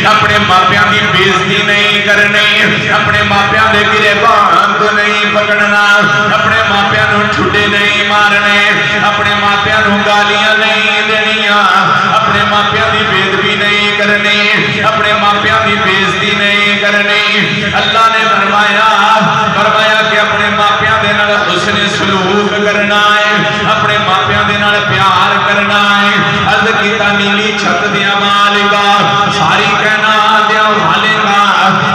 اپنے ماپیاں دی بےزتی نہیں کرنی، اپنے ماپیاں دے گریبان تو نہیں پکڑنا، اپنے ماپیاں نو چھٹے نہیں مارنے، اپنے ماپیاں نو گالیاں نہیں دینیاں، اپنے ماپیاں دی بےدبی نہیں کرنی، اپنے ماپیاں دی بےزتی نہیں کرنی۔ اللہ نے فرمایا کہ اپنے ماپیاں دے نال حسن سلوک کرنا ہے، اپنے ماپیاں دے نال پیار کرنا ہے۔ عرض کیتا نیلی چھت دیا مالکا، ساری کائنات دیا مالکا،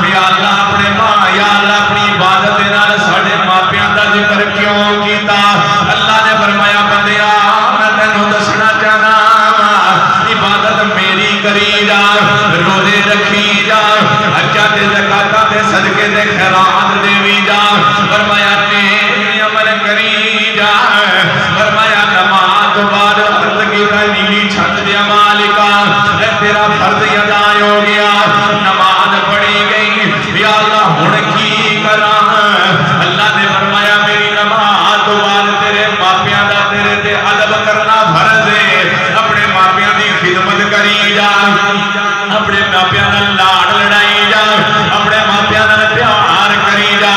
یا اللہ اپنے ماں، یا اللہ اپنی عبادت دے نال ساڈے ماپیاں دا ذکر کیوں کیتا؟ اللہ نے فرمایا بندیا میں تینوں دسنا چاہنا عبادت میری کری جا، روزے رکھی جا، حجاں تے زکاتاں تے صدقے تے خیرات دیوی جا، فرمایا نیک عمل کری جا، فرمایا نماز بعد عرض کیتا نیلی چھت دیا مالکا اے تیرا فرض ادا ہو گیا، نماز پڑھی گئی، یا اللہ ہن کی کراں؟ اللہ نے فرمایا میری نماز بعد تیرے ماپیاں دا تیرے تے ادب کرنا فرض ہے، اپنے ماپیاں دی خدمت کری جا، اپنے ماپیاں نال لاڑ لڑائی جا، اپنے ماپیاں نال پیار کری جا۔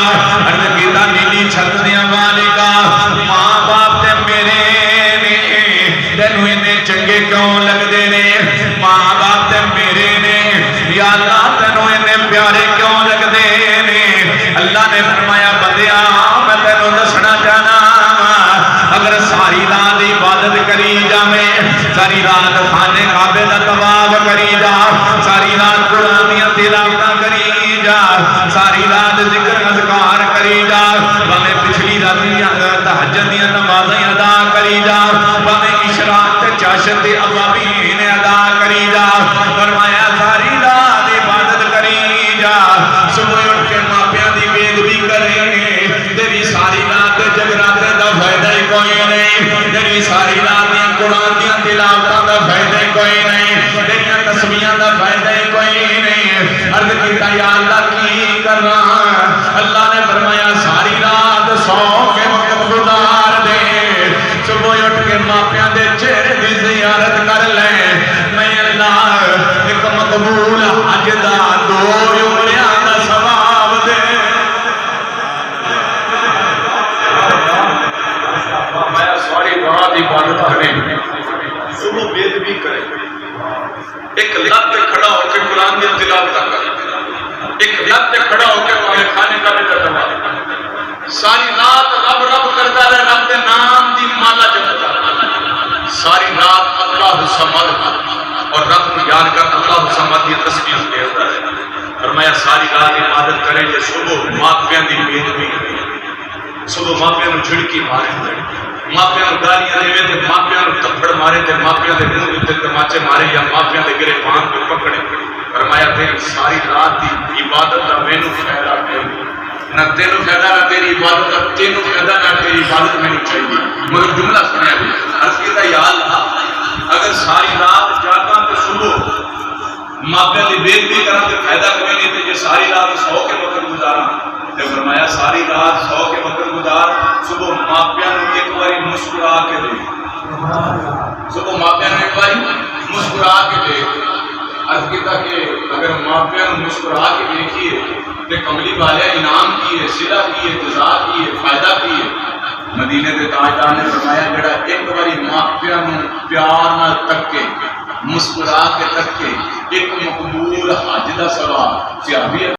عرض کیتا نیلی چھت دیا مالکا ماں باپ تے میرے نے تینوں اینے چنگے کیوں لگدے نے؟ ماں باپ تے میرے نے یا اللہ تینوں اینے پیارے کیوں لگدے نے؟ اللہ نے فرمایا بندیا میں تینوں دسنا چاہنا اگر ساری رات عبادت کری جاویں، ساری رات خانے کعبے دا طواف کری جا، ساری رات قرآن دی تلاوتاں کری جا، ساری رات ذکر اذکار کری جا، بھاویں پچھلی رات تہجد دی نمازیں ادا کری جا، بھاویں اشراق تے چاشت تے اوابین ادا کری جا، فرمایا ساری رات عبادت کری جا، صبح اٹھ کے ماپیاں دی بےدبی کرے، تیری ساری رات جگراتے دا فائدہ ہی کوئی نہیں، تیری ساری رات قرآن دیا تلاوتاں دا فائدہ ہی کوئی نہیں، تیریاں تسبیحاں دا فائدہ ہی کوئی نہیں۔ عرض کیتا یا اللہ کی کر رہا؟ اللہ نے فرمایا ساری رات سو کے وقت گزار دے، صبح اٹھ کے ماپیاں دے چہرے دی زیارت کر لیں، میں اللہ ایک مقبول حج دا 2 عمریاں دا ثواب دے۔ میں ساری رات عبادت کریں، صبح بےدبی کریں، ایک لت کھڑا ہو کے قرآن کی تلاوت کریں، ایک لت کھڑا ہو کے وہاں کھانے کا بھی کرتا ہے، ساری رات رب رب کرتا رہے، رب کے نام دی مالا جپتا رہے، ساری رات اللہ صمد اور رب کو یاد کر اللہ صمد کی تسبیح دیتا رہے۔ فرمایا ساری رات عبادت کریں کہ صبح ماپیاں دی بےدبی کریں، صبح ماپیاں نو جھڑکی مارے، ماپیاں نو گالیاں دے تے ماپیاں نو تھپڑ مارے تے ماپیاں دے منہ تے تماچے مارے یا ماپیاں دے گریبان پہ پکڑے۔ فرمایا تیری ساری رات دی عبادت دا مینوں فائدہ نہیں، نہ تینوں فائدہ نہ تیری عبادت دا تینوں فائدہ نہ تیری عبادت مینوں چاہیے۔ مگر جملہ سنیا بھی عرض کیتا یا اللہ اگر ساری رات جاگاں تے صبح ماپیاں دی بےدبی کراں تے فائدہ کوئی نہیں، تے جے ساری رات 100 کے وقت گزاراں تے فرمایا ساری رات 100 کے وقت گزار، صبح ماپیاں نو ایک باری مسکرا کے دے، صبح ماپیاں نو ایک باری مسکرا کے دے۔ عرض کیتا کہ اگر ماپیاں نو مسکرا کے دیکھیے تے کملی والے انعام کیے، صلہ کیے، جزا کیے، فائدہ کیے۔ مدینے دے تاجدار نے فرمایا جڑا ایک باری ماپیاں نو پیار نال تکے، مسکرا کے تکے، ایک مقبول حج دا ثواب